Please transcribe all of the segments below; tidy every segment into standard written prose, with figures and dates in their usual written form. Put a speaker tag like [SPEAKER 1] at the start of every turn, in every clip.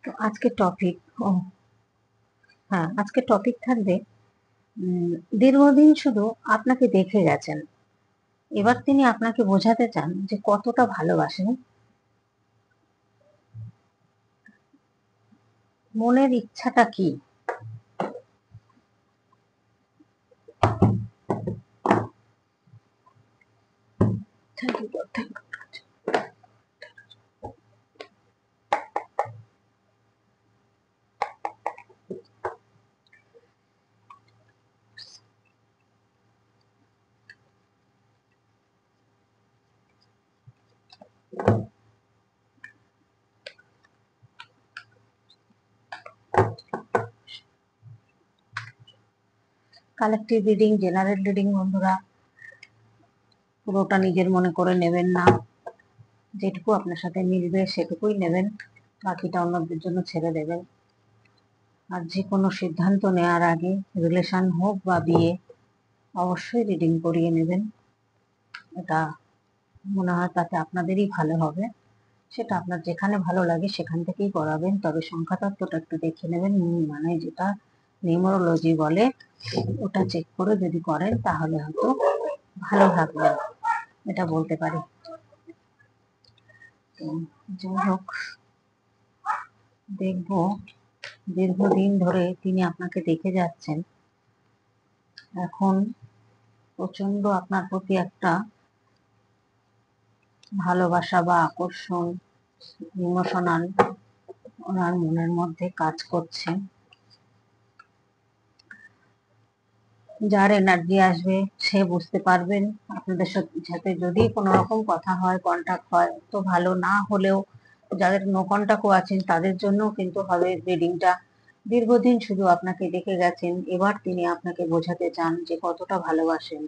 [SPEAKER 1] তো আজকে টপিক আজকে টপিক থাকবে দীর্ঘদিন শুধু আপনাকে দেখে গেছেন, এবার তিনি আপনাকে বোঝাতে চান যে কতটা ভালোবাসেন। মনের ইচ্ছাটা কি? কালেকটিভ রিডিং, জেনারেল রিডিং বন্ধুরা, পুরোটা নিজের মনে করে নেবেন না, যেটুকু আপনার সাথে মিলবে সেটুকুই নেবেন, বাকিটা অন্যদের জন্য ছেড়ে দেবেন। আর যে কোনো সিদ্ধান্ত নেওয়ার আগে, রিলেশন হোক বা বিয়ে, অবশ্যই রিডিং করিয়ে নেবেন। এটা মনে হয় তাতে আপনাদেরই ভালো হবে। সেটা আপনার যেখানে ভালো লাগে সেখান থেকেই করাবেন, তবে সংখ্যা তত্ত্বটা একটু দেখে নেবেন, মানে যেটা নিউমারোলজি বলে ওটা চেক করে যদি করেন তাহলে হয়তো ভালো থাকবেন, এটা বলতে পারি। যাই হোক, দেখব দীর্ঘদিন ধরে তিনি আপনাকে দেখে যাচ্ছেন, এখন প্রচন্ড আপনার প্রতি একটা ভালোবাসা বা আকর্ষণ, ইমোশনাল ওনার মনের মধ্যে কাজ করছে। যার এনার্জি আসবে সে বুঝতে পারবেন আপনাদের সাথে যদি কোনো রকম কথা হয়, কন্টাক্ট হয় তো ভালো, না হলেও যাদের নো কন্টাক্টও আছেন তাদের জন্য কিন্তু হবে রিডিংটা। দীর্ঘদিন শুধু আপনাকে দেখে গেছেন, এবার তিনি আপনাকে বোঝাতে চান যে কতটা ভালোবাসেন।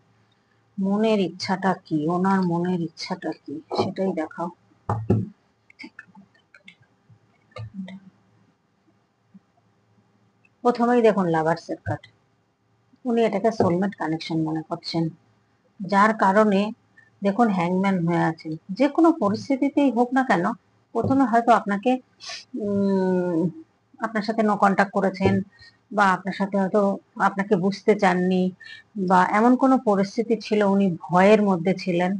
[SPEAKER 1] মনের ইচ্ছাটা কি, ওনার মনের ইচ্ছাটা কি সেটাই দেখাও। প্রথমেই দেখুন লাভার্সের কার্ড, উনি এটাকে সোলমেট কানেকশন মনে করছেন, যার কারণে দেখুন হ্যাংম্যান হয়ে আছেন। যে কোনো পরিস্থিতিতেই হোক না কেন, প্রথমে হয়তো আপনাকে আপনার সাথে নো কন্টাক্ট করেছেন, বা আপনার সাথে হয়তো আপনাকে বুঝতে চাননি, বা এমন কোনো পরিস্থিতি ছিল উনি ভয়ের মধ্যে ছিলেন।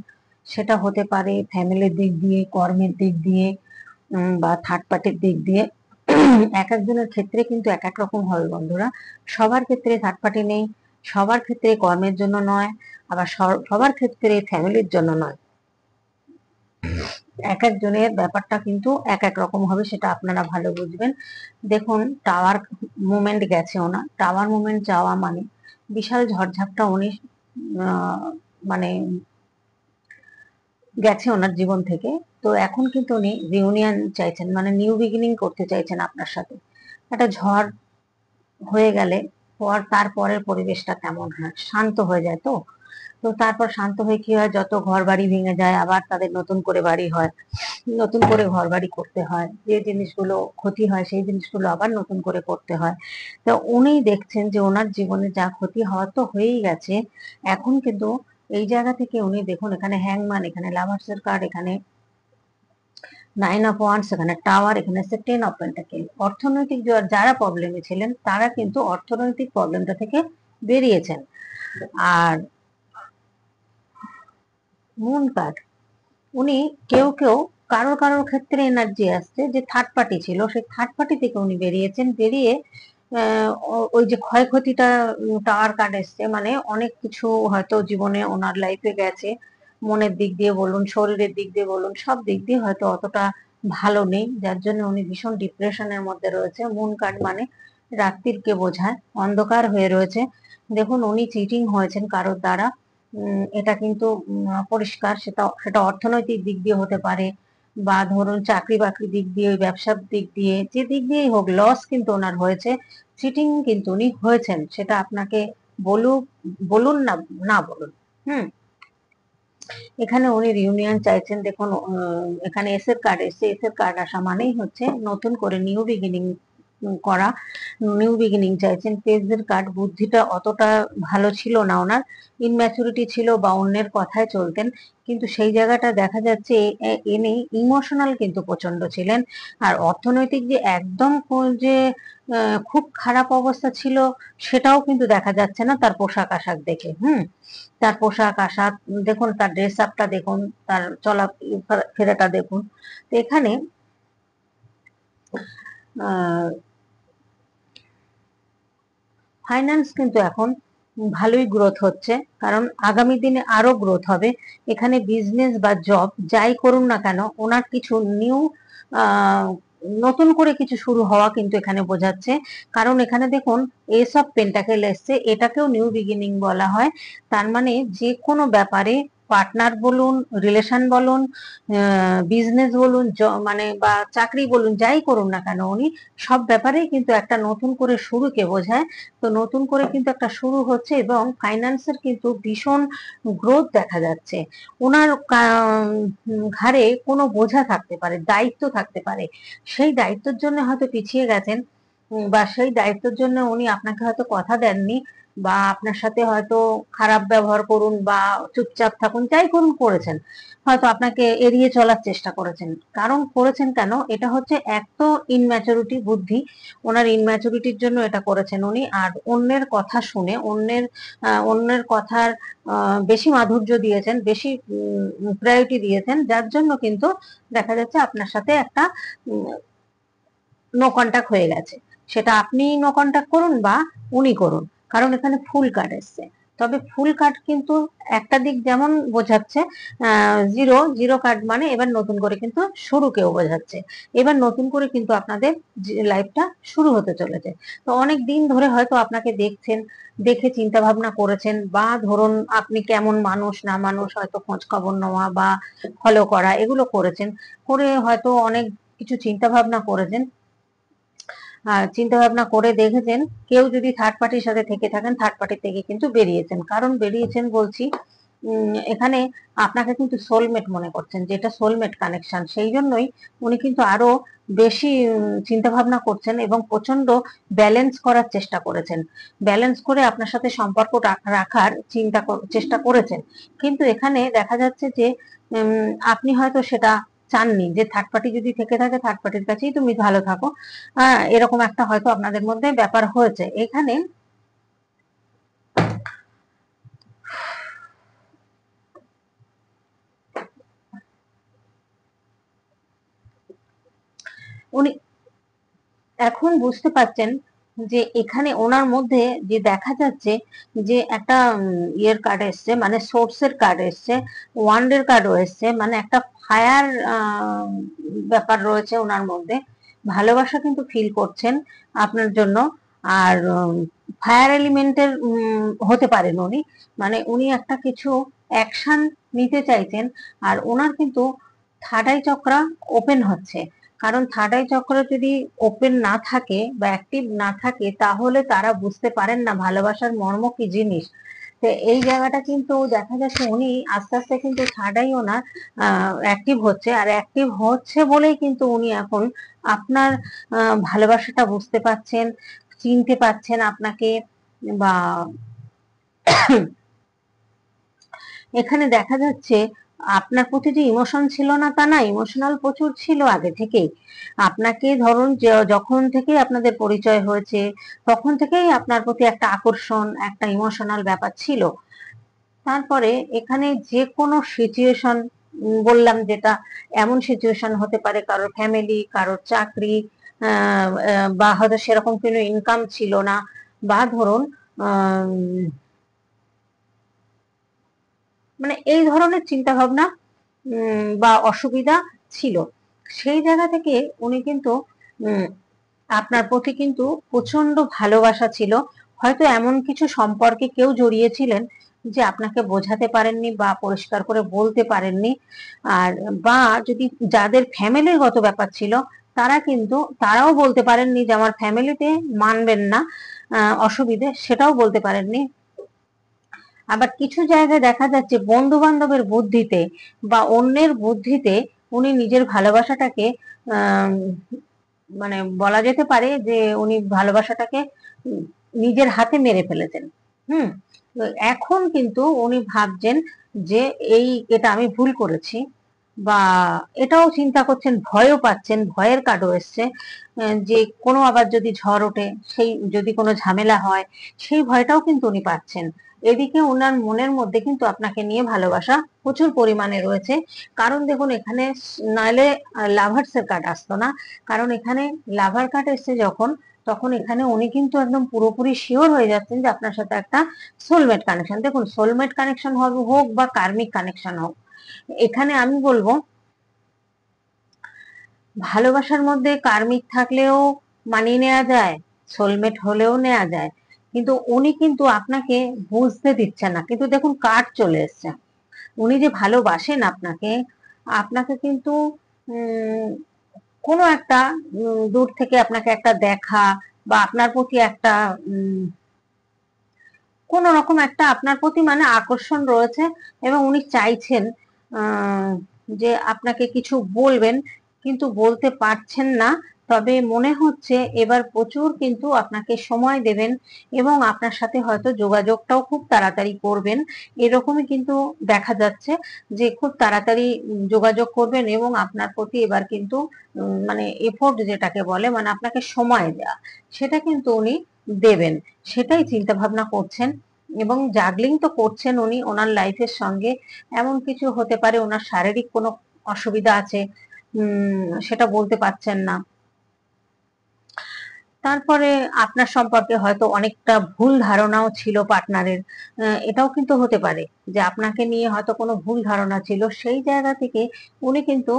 [SPEAKER 1] সেটা হতে পারে ফ্যামিলির দিক দিয়ে, কর্মের দিক দিয়ে, বা থার্ড পার্টির দিক দিয়ে। এক একজনের ক্ষেত্রে কিন্তু এক এক রকম হবে বন্ধুরা, সবার ক্ষেত্রে থার্ড পার্টি নেই, সবার ক্ষেত্রে কর্মের জন্য নয়, আবার সবার ক্ষেত্রে ফ্যামিলির জন্য নয়। এক একজনের ব্যাপারটা কিন্তু এক এক রকম হবে, সেটা আপনারা ভালো বুঝবেন। দেখুন টাওয়ার মুভমেন্ট গেছে ওনার, টাওয়ার মুভমেন্ট যাওয়া মানে বিশাল ঝড়ঝাপটা উনি মানে গেছে ওনার জীবন থেকে। তো এখন কিন্তু উনি রিউনিয়ন চাইছেন, মানে নিউ বিগিনিং করতে চাইছেন আপনার সাথে। একটা ঝড় হয়ে গেলে তারপরের পরিবেশটা কেমন হয়, শান্ত হয়ে যায়। তো তো তারপর শান্ত হয়ে কি হয়, যত ঘর বাড়ি ভেঙে যায় আবার তাদের নতুন করে বাড়ি হয়, নতুন করে ঘর বাড়ি করতে হয়, যে জিনিসগুলো ক্ষতি হয় সেই জিনিসগুলো আবার নতুন করে করতে হয়। তো উনি দেখছেন যে ওনার জীবনে যা ক্ষতি হওয়ার তো হয়েই গেছে, এখন কিন্তু এই জায়গা থেকে উনি দেখুন, এখানে হ্যাংম্যান, এখানে লাভার্সের কার্ড, এখানে 9 অফ ওয়ান্ডস, এখানে টাওয়ার, এখানে 10 অফ পেন্টাকেল। অর্থনৈতিক যারা প্রবলেমে ছিলেন তারা কিন্তু অর্থনৈতিক প্রবলেমটা থেকে বেরিয়েছেন। আর মুন কার্ড, উনি কেউ কারোর কারোর ক্ষেত্রে এনার্জি আসছে যে থার্ড পার্টি ছিল, সেই থার্ড পার্টি থেকে উনি বেরিয়েছেন, বেরিয়ে ওই যে ক্ষয়ক্ষতিটা, টাওয়ার কার্ড এসছে, মানে অনেক কিছু হয়তো জীবনে ওনার লাইফে গেছে, মনের দিক দিয়ে বলুন, শরীরের দিক দিয়ে বলুন, সব দিক দিয়ে হয়তো অতটা ভালো নেই, যার জন্য উনি ভীষণ ডিপ্রেশনের মধ্যে রয়েছে। মুন কার্ড মানে রাত্রিকে বোঝায়, অন্ধকার হয়ে রয়েছে। দেখুন উনি চিটিং হয়েছেন কারোর দ্বারা, এটা কিন্তু পরিষ্কার। সেটা সেটা অর্থনৈতিক দিক দিয়ে হতে পারে, বা ধরুন চাকরি বাকরি দিক দিয়ে, ব্যবসার দিক দিয়ে, যে দিক দিয়েই হোক লস কিন্তু ওনার হয়েছে, চিটিং কিন্তু উনি হয়েছেন। সেটা আপনাকে বলুন না, না বলুন। এখানে উনি রিউনিয়ন চাইছেন। দেখুন এখানে এসের কার্ড এসছে, এসের কার্ড আসা মানেই হচ্ছে নতুন করে নিউ বিগিনিং করা, নিউ বিগিনিং চাইছেন। পেজের কার্ড, বুদ্ধিটা অতটা ভালো ছিল না ওনার, ইনম্যাচুরিটি ছিল বা অন্যের কথায় চলতেন, কিন্তু সেই জায়গাটা দেখা যাচ্ছে ইনি ইমোশনাল কিন্তু প্রচন্ড ছিলেন। আর অর্থনৈতিক যে একদম যে খুব খারাপ অবস্থা ছিল সেটাও কিন্তু দেখা যাচ্ছে না তার পোশাক আশাক দেখে। তার পোশাক আশাক দেখুন, তার ড্রেস আপটা দেখুন, তার চলা ফেরাটা দেখুন। তো এখানে ফাইন্যান্স কিন্তু এখন ভালোই গ্রোথ হচ্ছে, কারণ আগামী দিনে আরো গ্রোথ হবে। এখানে বিজনেস বা জব যাই করুন না কেন, ওনার কিছু নিউ নতুন করে কিছু শুরু হওয়া কিন্তু এখানে বোঝাচ্ছে। কারণ এখানে দেখুন এস অফ পেন্টাকেল এসছে, এটাকেও নিউ বিগিনিং বলা হয়। তার মানে যে কোনো ব্যাপারে পার্টনার বলুন, রিলেশন বলুন, বিজনেস বলুন, মানে বা চাকরি বলুন, যাই করুন না কেন উনি সব ব্যাপারেই কিন্তু একটা নতুন করে শুরুকে বোঝায়। তো নতুন করে কিন্তু একটা শুরু হচ্ছে, এবং ফাইন্যান্সের কিন্তু ভীষণ গ্রোথ দেখা যাচ্ছে। ওনার ঘাড়ে কোনো বোঝা থাকতে পারে, দায়িত্ব থাকতে পারে, সেই দায়িত্বের জন্য হয়তো পিছিয়ে গেছেন, বা সেই দায়িত্বের জন্য উনি আপনাকে হয়তো কথা দেননি, বা আপনার সাথে হয়তো খারাপ ব্যবহার করুন বা চুপচাপ থাকুন, যাই করুন করেছেন, হয়তো আপনাকে এড়িয়ে চলার চেষ্টা করেছেন। কারণ করেছেন কেন, এটা হচ্ছে এক তো ইনম্যাচুরিটি বুদ্ধি, ওনার ইনম্যাচুরিটির জন্য এটা করেছেন উনি। আর অন্যের কথা শুনে, অন্যের কথার বেশি মাধুর্য দিয়েছেন, বেশি প্রায়োরিটি দিয়েছেন, যার জন্য কিন্তু দেখা যাচ্ছে আপনার সাথে একটা নো কন্টাক্ট হয়ে গেছে। সেটা আপনি নো কন্টাক্ট করুন বা উনি করুন, কারণ এখানে ফুল কার্ড এসছে। তবে ফুল কার্ড কিন্তু একটা দিক যেমন বোঝাচ্ছে, জিরো জিরো কার্ড মানে এবার নতুন করে কিন্তু শুরুকেও বোঝাচ্ছে। এবার নতুন করে কিন্তু আপনাদের লাইফটা শুরু হতে চলেছে। তো অনেক দিন ধরে হয়তো আপনাকে দেখছেন, দেখে চিন্তা ভাবনা করেছেন, বা ধরুন আপনি কেমন মানুষ না মানুষ হয়তো খোঁজ খবর নেওয়া বা ফলো করা এগুলো করেছেন, করে হয়তো অনেক কিছু চিন্তা ভাবনা করেছেন। চিন্তা ভাবনা করে দেখেছেন কেউ যদি থার্ড পার্টির সাথে থেকে থাকেন, থার্ড পার্টির থেকে কিন্তু বেরিয়েছেন। কারণ বেরিয়েছেন বলছি, এখানে আপনাকে কিন্তু সোলমেট মনে করছেন, যেটা সোলমেট কানেকশন, সেই জন্যই উনি কিন্তু আরো বেশি চিন্তা ভাবনা করছেন এবং প্রচন্ড ব্যালেন্স করার চেষ্টা করেছেন, ব্যালেন্স করে আপনার সাথে সম্পর্ক রাখার চেষ্টা করেছেন। কিন্তু এখানে দেখা যাচ্ছে যে আপনি হয়তো সেটা চাননি, যে থার্ড পার্টি যদি থেকে থাকে থার্ড পার্টির কাছেই তুমি ভালো থাকো, এরকম একটা হয়তো আপনাদের মধ্যে ব্যাপার হয়েছে। এখানে উনি এখন বুঝতে পারছেন যে এখানে ওনার মধ্যে যে দেখা যাচ্ছে যে একটা ইয়ের কার্ড এসছে, মানে সোর্সের কার্ড এসছে, ওয়ান্ডের কার্ডও এসছে, মানে একটা ফায়ার ব্যাপার রয়েছে ওনার মধ্যে। ভালোবাসা কিন্তু ফিল করছেন আপনার জন্য। আর ফায়ার এলিমেন্টের হতে পারেন উনি, মানে উনি একটা কিছু অ্যাকশন নিতে চাইছেন। আর ওনার কিন্তু থার্ড আই চক্রা ওপেন হচ্ছে, কারণ থার্ড আই চক্র যদি ওপেন না থাকে বা অ্যাক্টিভ না থাকে, তাহলে তারা বুঝতে পারেন না ভালোবাসার মর্ম কি জিনিস। তো এই জায়গাটা কিন্তু দেখা যাচ্ছে উনি আস্তে আস্তে কিন্তু থার্ড আই ওনার অ্যাক্টিভ হচ্ছে, আর অ্যাক্টিভ হচ্ছে বলেই কিন্তু উনি এখন আপনার ভালোবাসাটা বুঝতে পাচ্ছেন, চিনতে পাচ্ছেন আপনাকে। বা এখানে দেখা যাচ্ছে আপনার প্রতি যে ইমোশন ছিল না তা না, ইমোশনাল প্রচুর ছিল আগে থেকেই। আপনাকে ধরুন যখন থেকে আপনাদের পরিচয় হয়েছে তখন থেকেই আপনার প্রতি একটা আকর্ষণ, একটা ইমোশনাল ব্যাপার ছিল। তারপরে এখানে যে কোনো সিচুয়েশন, বললাম যেটা, এমন সিচুয়েশন হতে পারে কারোর ফ্যামিলি, কারোর চাকরি, বা হয়তো সেরকম কোনো ইনকাম ছিল না, বা ধরুন মানে এই ধরনের চিন্তা ভাবনা বা অসুবিধা ছিল। সেই জায়গা থেকে উনি কিন্তু আপনার প্রতি কিন্তু প্রচন্ড ভালোবাসা ছিল। হয়তো এমন কিছু সম্পর্কে কেউ জড়িয়েছিলেন যে আপনাকে বোঝাতে পারেননি বা পরিষ্কার করে বলতে পারেননি। আর বা যদি যাদের ফ্যামিলিগত ব্যাপার ছিল, তারাও বলতে পারেননি যে আমার ফ্যামিলিতে মানবেন না, অসুবিধে, সেটাও বলতে পারেননি। আবার কিছু জায়গায় দেখা যাচ্ছে বন্ধু বান্ধবের বুদ্ধিতে বা অন্যের বুদ্ধিতে উনি নিজের ভালোবাসাটাকে মানে বলা যেতে পারে যে উনি ভালোবাসাটাকে নিজের হাতে মেরে ফেলেছেন। হুম। তো এখন কিন্তু উনি ভাবছেন যে এটা আমি ভুল করেছি, বা এটাও চিন্তা করছেন, ভয়ও পাচ্ছেন, ভয়ের কার্ডও এসছে, যে কোনো আবার যদি ঝড় ওঠে, সেই যদি কোনো ঝামেলা হয়, সেই ভয়টাও কিন্তু উনি পাচ্ছেন। এদিকে ওনার মনের মধ্যে কিন্তু আপনাকে নিয়ে ভালোবাসা প্রচুর পরিমাণে রয়েছে। কারণ দেখুন এখানে নাহলে লাভার্স এর কার্ড আসতো না, কারণ এখানে লাভার কার্ড এসছে যখন, তখন এখানে উনি কিন্তু একদম পুরোপুরি শিওর হয়ে যাচ্ছেন যে আপনার সাথে একটা সোলমেট কানেকশন। দেখুন সোলমেট কানেকশন হোক বা কার্মিক কানেকশন হোক, এখানে আমি বলবো ভালোবাসার মধ্যে কার্মিক থাকলেও মানিয়ে নেওয়া যায়, সোলমেট হলেও নেওয়া যায়, কিন্তু উনি কিন্তু আপনাকে বুঝতে দিচ্ছেন না। কিন্তু দেখুন কার্ড চলে এসছে, উনি যে ভালোবাসেন আপনাকে, আপনাকে কিন্তু উম কোনো একটা দূর থেকে আপনাকে একটা দেখা, বা আপনার প্রতি একটা কোন রকম একটা আপনার প্রতি মানে আকর্ষণ রয়েছে, এবং উনি চাইছেন আহ, যে আপনাকে কিছু বলবেন, কিন্তু বলতে পারছেন না। তবে মনে হচ্ছে এবার প্রচুর কিন্তু আপনাকে সময় দেবেন, এবং আপনার সাথে হয়তো যোগাযোগটাও খুব তাড়াতাড়ি করবেন। এরকমই কিন্তু দেখা যাচ্ছে যে খুব তাড়াতাড়ি যোগাযোগ করবেন, এবং আপনার প্রতি এবার কিন্তু মানে এফোর্ট যেটাকে বলে, মানে আপনাকে সময় দেওয়া, সেটা কিন্তু উনি দেবেন, সেটাই চিন্তা ভাবনা করছেন। এবং জাগলিং তো করছেন উনি ওনার লাইফের সঙ্গে। এমন কিছু হতে পারে ওনার শারীরিক কোনো অসুবিধা আছে, সেটা বলতে পারছেন না। তারপরে আপনার সম্পর্কে হয়তো অনেকটা ভুল ধারণাও ছিল পার্টনারের, এটাও কিন্তু হতে পারে যে আপনাকে নিয়ে হয়তো কোনো ভুল ধারণা ছিল, সেই জায়গা থেকে উনি কিন্তু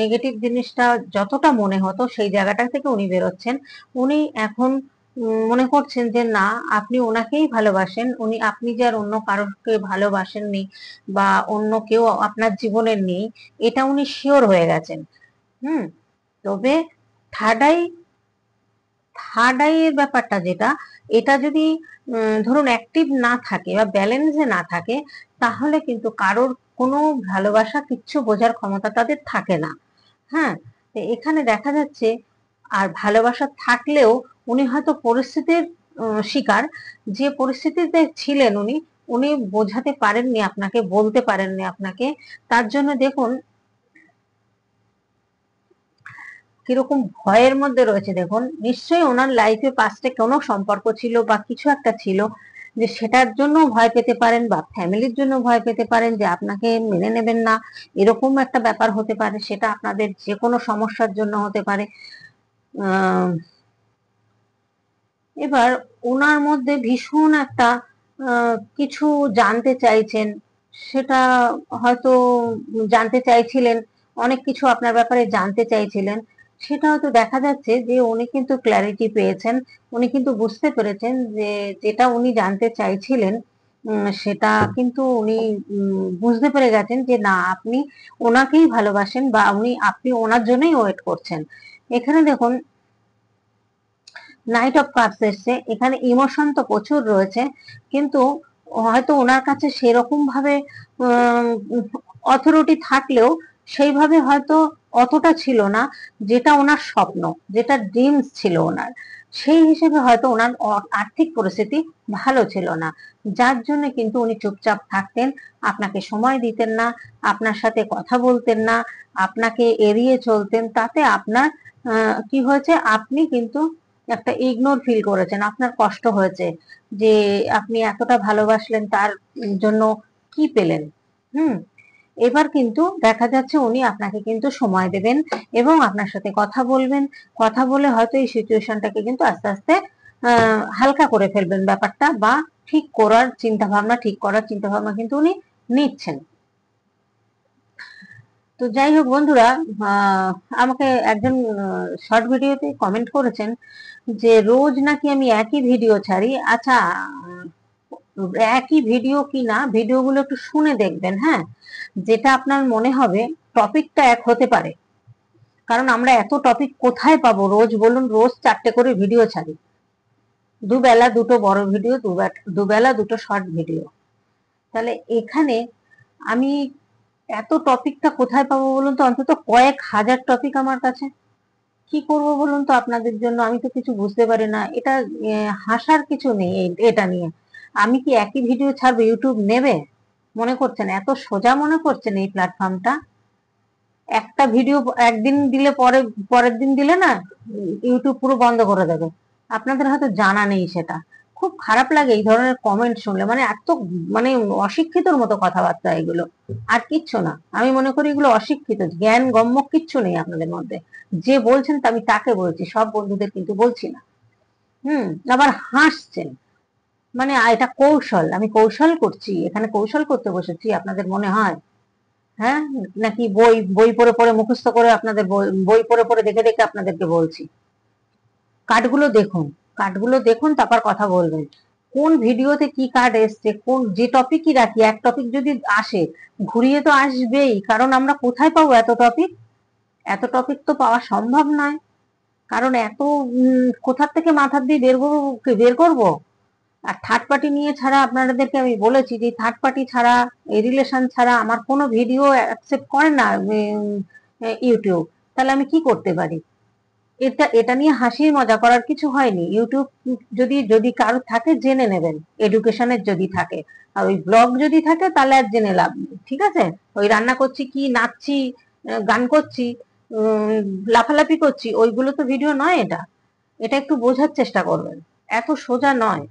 [SPEAKER 1] নেগেটিভ জিনিসটা যতটা মনে হতো সেই জায়গাটা থেকে উনি বেরোচ্ছেন। উনি এখন মনে করছেন যে না, আপনি ওনাকেই ভালোবাসেন, আপনি যে আর অন্য কারোকে ভালোবাসেননি, বা অন্য কেউ আপনার জীবনে নেই, এটা উনি শিওর হয়ে গেছেন। হুম। তবে থার্ড আই থার্ড আই এর ব্যাপারটা যেটা, এটা যদি ধরুন অ্যাক্টিভ না থাকে বা ব্যালেন্সে না থাকে, তাহলে কিন্তু কারোর কোনো ভালোবাসা কিচ্ছু বোঝার ক্ষমতা তাদের থাকে না। হ্যাঁ। তো এখানে দেখা যাচ্ছে, আর ভালোবাসা থাকলেও উনি হয়তো পরিস্থিতির শিকার, যে পরিস্থিতিতে ছিলেন উনি উনি বোঝাতে পারেননি আপনাকে, বলতে পারেননি আপনাকে। তার জন্য দেখুন কিরকম ভয়ের মধ্যে রয়েছে। দেখুন নিশ্চয়ই ওনার লাইফে পাস্টে কোনো সম্পর্ক ছিল বা কিছু একটা ছিল, যে সেটার জন্য ভয় পেতে পারেন, বা ফ্যামিলির জন্য ভয় পেতে পারেন যে আপনাকে মেনে নেবেন না, এরকম একটা ব্যাপার হতে পারে। সেটা আপনাদের যে কোনো সমস্যার জন্য হতে পারে। আহ এবার ওনার মধ্যে ভীষণ একটা কিছু জানতে চাইছেন, সেটা হয়তো জানতে চাইছিলেন, অনেক কিছু আপনার ব্যাপারে জানতে চাইছিলেন। সেটা হয়তো দেখা যাচ্ছে যে উনি কিন্তু ক্ল্যারিটি পেয়েছেন, উনি কিন্তু বুঝতে পেরেছেন যে যেটা উনি জানতে চাইছিলেন সেটা কিন্তু উনি বুঝতে পেরে গেছেন যে না, আপনি ওনাকেই ভালোবাসেন, বা আপনি ওনার জন্যই ওয়েট করছেন। এখানে দেখুন নাইট অফ কাপস এসছে, এখানে ইমোশন তো প্রচুর রয়েছে, কিন্তু হয়তো ওনার কাছে সেরকম ভাবে অথরিটি থাকলেও সেইভাবে হয়তো অতটা ছিল না, যেটা ওনার স্বপ্ন, যেটা ড্রিমস ছিল ওনার, সেই হিসেবে হয়তো ওনার আর্থিক পরিস্থিতি ভালো ছিল না, যার জন্য কিন্তু উনি চুপচাপ থাকতেন, আপনাকে সময় দিতেন না, আপনার সাথে কথা বলতেন না, আপনাকে এড়িয়ে চলতেন। তাতে আপনার কি হয়েছে, আপনি কিন্তু একটা ইগনোর ফিল করেছেন, আপনার কষ্ট হয়েছে যে আপনি এতটা ভালোবাসলেন, তার জন্য কি পেলেন। হুম। এবার কিন্তু দেখা যাচ্ছে উনি আপনাকে কিন্তু সময় দেবেন, এবং আপনার সাথে কথা বলবেন, কথা বলে হয়তো এই সিচুয়েশনটাকে কিন্তু আস্তে আস্তে হালকা করে ফেলবেন ব্যাপারটা, বা ঠিক করার চিন্তা ভাবনা কিন্তু উনি নিচ্ছেন। তো যাই হোক বন্ধুরা, আহ, আমাকে একজন শর্ট ভিডিওতে কমেন্ট করেছেন যে রোজ নাকি আমি একই ভিডিও ছাড়ি। আচ্ছা, একই ভিডিও কি না, ভিডিওগুলো একটু শুনে দেখবেন। হ্যাঁ, যেটা আপনার মনে হবে টপিকটা এক হতে পারে, কারণ আমরা এত টপিক কোথায় পাবো, রোজ বলুন, রোজ 4টে করে ভিডিও ছাড়ি, দুবেলা দুটো বড় ভিডিও, দুবেলা দুটো শর্ট ভিডিও। তাহলে এখানে আমি এত টপিকটা কোথায় পাবো বলুন তো, অন্তত কয়েক হাজার টপিক আমার কাছে। কি করব বলুন তো আপনাদের জন্য, আমি তো কিছু বুঝতে পারি না। এটা হাসার কিছু নেই এটা নিয়ে। আমি কি একই ভিডিও ছাড়বো, ইউটিউব নেবে মনে করছেন? এত সোজা মনে করছেন এই প্ল্যাটফর্মটা? একটা ভিডিও একদিন দিলে পরের দিন দিলে না ইউটিউব পুরো বন্ধ করে দেবে। আপনাদের হয়তো জানা নেই সেটা। খুব খারাপ লাগে এই ধরনের কমেন্ট শুনলে, মানে এত মানে অশিক্ষিতর মতো কথাবার্তা এগুলো, আর কিচ্ছু না। আমি মনে করি এগুলো অশিক্ষিত, জ্ঞান গম্য কিচ্ছু নেই আপনাদের মধ্যে। যে বলছেন তা আমি তাকে বলছি, সব বন্ধুদের কিন্তু বলছি না। আবার হাসছেন, মানে এটা কৌশল, আমি কৌশল করছি এখানে, কৌশল করতে বসেছি আপনাদের মনে হয়? হ্যাঁ, নাকি বই বই পড়ে পড়ে মুখস্থ করে আপনাদের বই পড়ে পড়ে দেখে দেখে আপনাদেরকে বলছি? কার্ডগুলো দেখুন, কার্ডগুলো দেখুন, তারপর কথা বলবেন। কোন ভিডিওতে কি কার্ড এসছে, কোন যে টপিকই রাখি, এক টপিক যদি আসে ঘুরিয়ে তো আসবেই, কারণ আমরা কোথায় পাবো এত টপিক? এত টপিক তো পাওয়া সম্ভব নয়, কারণ এত কোথার থেকে মাথার দিয়ে বের করবো। আর থার্ড পার্টি নিয়ে ছাড়া আপনাদেরকে আমি বলেছি যে থার্ড পার্টি ছাড়া, এই রিলেশন ছাড়া আমার কোনো ভিডিও অ্যাকসেপ্ট করে না ইউটিউব। তাহলে আমি কি করতে পারি? এটা এটা নিয়ে হাসি মজা করার কিছু হয়নি। ইউটিউব যদি যদি কারো থাকে জেনে নেবেন, এডুকেশনের যদি থাকে। আর ওই ব্লগ যদি থাকে তাহলে আর জেনে লাভ নেই, ঠিক আছে? ওই রান্না করছি, কি নাচছি, গান করছি, লাফালাফি করছি, ওইগুলো তো ভিডিও নয়। এটা এটা একটু বোঝার চেষ্টা করবেন, এত সোজা নয়।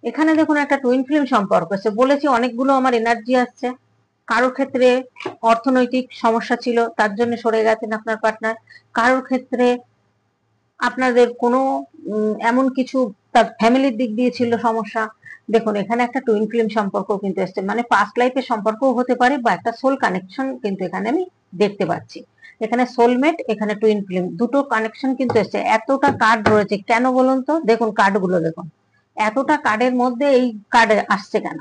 [SPEAKER 1] এখানে দেখুন একটা টুইন ফ্লেম সম্পর্ক আছে, বলেছি অনেকগুলো আমার এনার্জি আসছে। কারোর ক্ষেত্রে অর্থনৈতিক সমস্যা ছিল, তার জন্য সরে গেছেন আপনার পার্টনার। কারোর ক্ষেত্রে আপনাদের কোনো এমন কিছু, তার ফ্যামিলির দিক দিয়ে ছিল সমস্যা। দেখুন এখানে একটা টুইন ফ্লেম সম্পর্ক কিন্তু এসছে, মানে পাস্ট লাইফের সম্পর্কও হতে পারে, বা একটা সোল কানেকশন কিন্তু এখানে আমি দেখতে পাচ্ছি। এখানে সোলমেট, এখানে টুইন ফ্লেম, দুটো কানেকশন কিন্তু এসছে। এতটা কার্ড রয়েছে কেন বলুন তো? দেখুন কার্ডগুলো দেখুন, এতটা কার্ডের মধ্যে এই কার্ড আসছে কেন?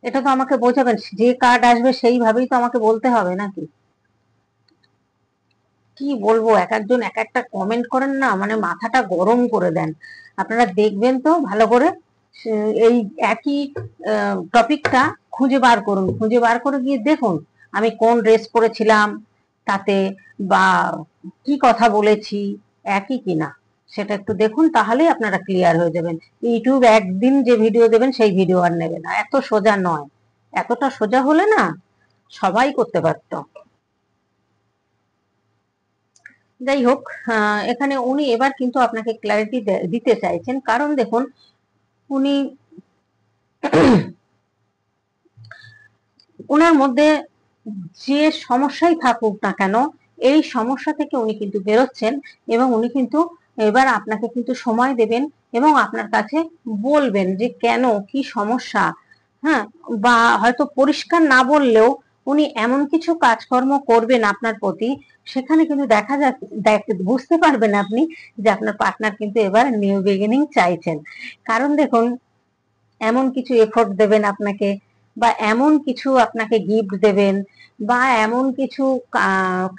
[SPEAKER 1] এটা তো আমাকে বোঝাবেন, যে কার্ড আসবে সেইভাবেই তো আমাকে বলতে হবে নাকি? কি বলবো, এক একজন এক একটা কমেন্ট করেন না, মানে মাথাটা গরম করে দেন। আপনারা দেখবেন তো ভালো করে, এই একই টপিকটা খুঁজে বার করুন, খুঁজে বার করে গিয়ে দেখুন আমি কোন ড্রেস পরেছিলাম তাতে, বা কি কথা বলেছি, একই কিনা সেটা একটু দেখুন, তাহলেই আপনারা ক্লিয়ার হয়ে যাবেন। ইউটিউব একদিন যে ভিডিও দেবেন সেই ভিডিও আর নেবে না, এত সোজা নয়। এতটা সোজা হলে না সবাই করতে পারতো। যাই হোক, এখানে উনি এবার কিন্তু আপনাকে ক্ল্যারিটি দিতে চাইছেন, কারণ দেখুন উনি ওনার মধ্যে যে সমস্যাই থাকুক না কেন, এই সমস্যা থেকে উনি কিন্তু বেরোচ্ছেন, এবং উনি কিন্তু এবার আপনাকে কিন্তু সময় দেবেন, এবং আপনার কাছে বলবেন যে কেন, কি সমস্যা। হ্যাঁ, বা হয়তো পরিষ্কার না বললেও উনি এমন কিছু কাজকর্ম করবেন আপনার প্রতি, সেখানে কিন্তু দেখা যাচ্ছে, বুঝতে পারবেন আপনি যে আপনার পার্টনার কিন্তু এবার নিউ বিগিনিং চাইছেন। কারণ দেখুন এমন কিছু এফোর্ট দেবেন আপনাকে, বা এমন কিছু আপনাকে গিফট দেবেন, বা এমন কিছু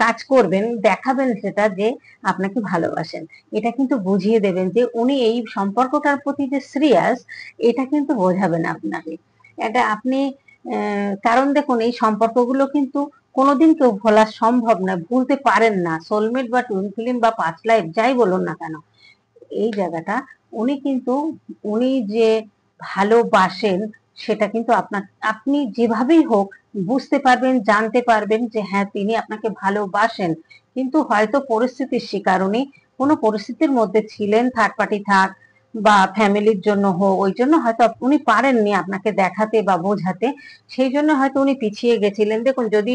[SPEAKER 1] কাজ করবেন, দেখাবেন সেটা যে আপনাকে ভালোবাসেন। এটা কিন্তু বুঝিয়ে দেবেন যে উনি এই সম্পর্কটার প্রতি যে সিরিয়াস, এটা কিন্তু বোঝাবেন আপনাকে। এটা আপনি কারণ দেখুন এই সম্পর্কগুলো কিন্তু কোনোদিন কেউ ভোলা সম্ভব না, ভুলতে পারেন না। সোলমেট বা টুইন ফিল্ম বা পাস্ট লাইফ যাই বলুন না কেন, এই জায়গাটা উনি কিন্তু, উনি যে ভালোবাসেন সেটা কিন্তু আপনার, আপনি যেভাবেই হোক বুঝতে পারবেন, জানতে পারবেন যে হ্যাঁ তিনি আপনাকে ভালোবাসেন। কিন্তু হয়তো পরিস্থিতির শিকার, উনি কোনো পরিস্থিতির মধ্যে ছিলেন, থার্ড পার্টি থাক বা ফ্যামিলির জন্য হোক, ওই জন্য হয়তো উনি পারেননি আপনাকে দেখাতে বা বোঝাতে, সেই জন্য হয়তো উনি পিছিয়ে গেছিলেন। দেখুন যদি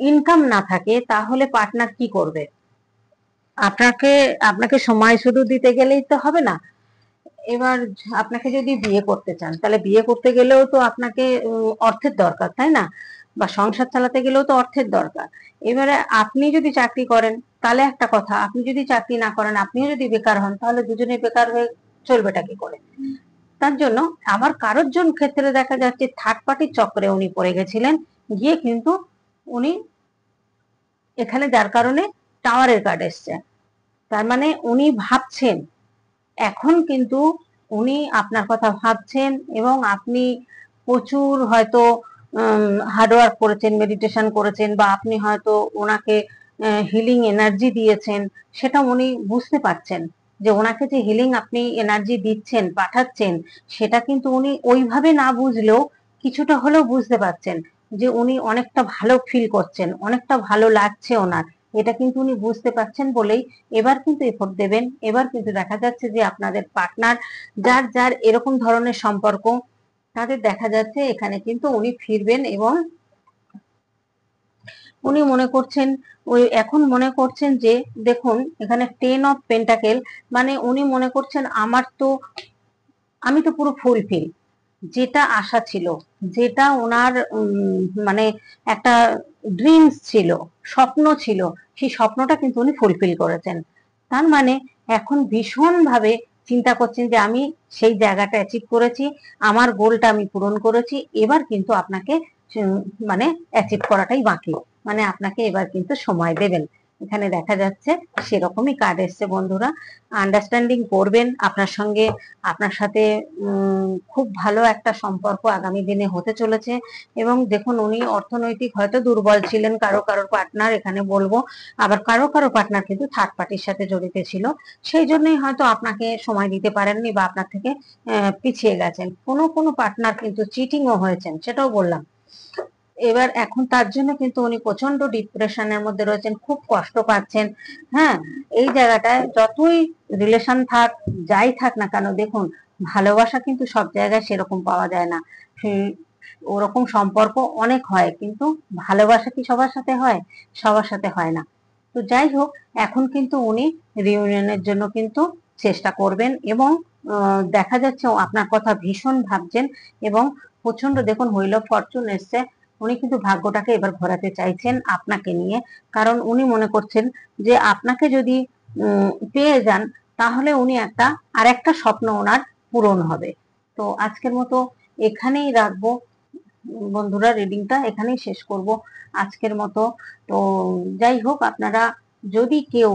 [SPEAKER 1] ইনকাম না থাকে তাহলে পার্টনার কি করবে? আপনাকে আপনাকে সময় শুধু দিতে গেলেই তো হবে না। এবার আপনাকে যদি বিয়ে করতে চান, তাহলে বিয়ে করতে গেলেও তো আপনাকে অর্থের দরকার, তাই না? বা সংসার চালাতে গেলেও তো অর্থের দরকার। এবারে আপনি যদি চাকরি করেন তাহলে একটা কথা, আপনি যদি চাকরি না করেন, আপনিও যদি বেকার হন, তাহলে দুজনে বেকার হয়ে চলবেটা কি করে? তার জন্য আবার কারোর জন ক্ষেত্রে দেখা যাচ্ছে থার্ড পার্টির চক্রে উনি পড়ে গেছিলেন, গিয়ে কিন্তু উনি এখানে যার কারণে টাওয়ারের কার্ড এসছে। তার মানে উনি ভাবছেন, এখন কিন্তু উনি আপনার কথা ভাবছেন, এবং আপনি প্রচুর হয়তো হার্ডওয়ার্ক করেছেন, মেডিটেশন করেছেন, বা আপনি হয়তো ওনাকে হিলিং এনার্জি দিয়েছেন, সেটা উনি বুঝতে পারছেন যে ওনাকে যে হিলিং আপনি এনার্জি দিচ্ছেন, পাঠাচ্ছেন, সেটা কিন্তু উনি ওইভাবে না বুঝলেও কিছুটা হলেও বুঝতে পারছেন যে উনি অনেকটা ভালো ফিল করছেন, অনেকটা ভালো লাগছে ওনার। এটা কিন্তু উনি বুঝতে পারছেন বলেই এবার কিন্তু এফোর্ট দেবেন। এবার কিন্তু দেখা যাচ্ছে যে আপনাদের পার্টনার, যার যার এরকম ধরনের সম্পর্ক, তাদের দেখা যাচ্ছে এখানে কিন্তু উনি ফিরবেন এবং উনি মনে করছেন, ওই এখন মনে করছেন যে দেখুন এখানে 10 অফ পেন্টাকেল, মানে উনি মনে করছেন আমি তো পুরো ফুলফিল, যেটা আশা ছিল, যেটা ওনার মানে একটা ড্রিমস ছিল, স্বপ্ন ছিল, সেই স্বপ্নটা কিন্তু উনি ফুলফিল করেছেন। তার মানে এখন ভীষণ ভাবে চিন্তা করছেন যে আমি সেই জায়গাটা অ্যাচিভ করেছি, আমার গোলটা আমি পূরণ করেছি, এবার কিন্তু আপনাকে মানে অ্যাচিভ করাটাই বাকি, মানে আপনাকে এবার কিন্তু সময় দেবেন। এখানে দেখা যাচ্ছে সেরকমই কার্ড এসছে বন্ধুরা। আন্ডারস্ট্যান্ডিং করবেন আপনার সঙ্গে, আপনার সাথে খুব ভালো একটা সম্পর্ক আগামী দিনে হতে চলেছে। এবং দেখুন উনি অর্থনৈতিক হয়তো দুর্বল ছিলেন, কারো কারো পার্টনার এখানে বলবো, আবার কারো কারো পার্টনার কিন্তু থার্ড পার্টির সাথে জড়িত ছিল, সেই জন্যই হয়তো আপনাকে সময় দিতে পারেননি বা আপনার থেকে পিছিয়ে গেছেন। কোনো কোনো পার্টনার কিন্তু চিটিংও হয়েছেন, সেটাও বললাম। এবার এখন তার জন্য কিন্তু উনি প্রচন্ড ডিপ্রেশনের মধ্যে রয়েছেন, খুব কষ্ট পাচ্ছেন। হ্যাঁ, এই জায়গাটায় যতই রিলেশন থাক, যাই থাক না কেন, দেখুন ভালোবাসা কিন্তু সব জায়গায় সেরকম পাওয়া যায় না। ওরকম সম্পর্ক অনেক হয়, কিন্তু ভালোবাসা কি সবার সাথে হয়? সবার সাথে হয় না। তো যাই হোক, এখন কিন্তু উনি রিউনিয়নের জন্য কিন্তু চেষ্টা করবেন এবং দেখা যাচ্ছে আপনার কথা ভীষণ ভাবছেন এবং প্রচন্ড, দেখুন হুইল অফ ফরচুন এসছে, উনি কিন্তু ভাগ্যটাকে এবার ঘোরাতে চাইছেন আপনাকে নিয়ে। কারণ উনি মনে করছেন যে আপনাকে যদি পেয়ে যান, তাহলে উনি আরেকটা স্বপ্ন ওনার পূরণ হবে। তো আজকের মতো এখানেই রাখবো বন্ধুরা, রিডিংটা এখানেই শেষ করব আজকের মতো। তো যাই হোক, আপনারা যদি কেউ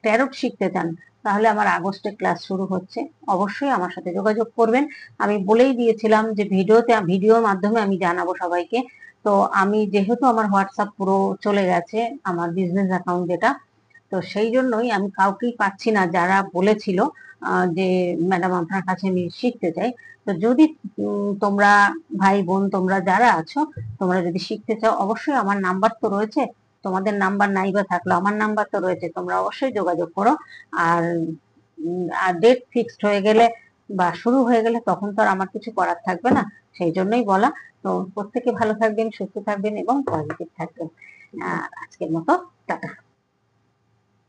[SPEAKER 1] ট্যারোট শিখতে চান, তাহলে আমার আগস্টে ক্লাস শুরু হচ্ছে, অবশ্যই আমার সাথে যোগাযোগ করবেন। আমি বলেই দিয়েছিলাম যে ভিডিওর মাধ্যমে আমি জানাবো সবাইকে। তো আমি যেহেতু আমার হোয়াটসঅ্যাপ পুরো চলে গেছে, আমার বিজনেস অ্যাকাউন্ট যেটা, তো সেই জন্যই আমি কাউকেই পাচ্ছি না যারা বলেছিল যে ম্যাডাম আপনার কাছে আমি শিখতে চাই। তো যদি তোমরা ভাই বোন তোমরা যারা আছো, তোমরা যদি শিখতে চাও, অবশ্যই আমার নাম্বার তো রয়েছে, তোমাদের নাম্বার নাই বা থাকলো আমার নাম্বার তো রয়েছে, তোমরা অবশ্যই যোগাযোগ করো। আর আর ডেট ফিক্সড হয়ে গেলে বা শুরু হয়ে গেলে তখন তো আর আমার কিছু করার থাকবে না, সেই জন্যই বলা। তো প্রত্যেকে ভালো থাকবেন, সুস্থ থাকবেন এবং পজিটিভ থাকবেন। আজকের মতো টাটা।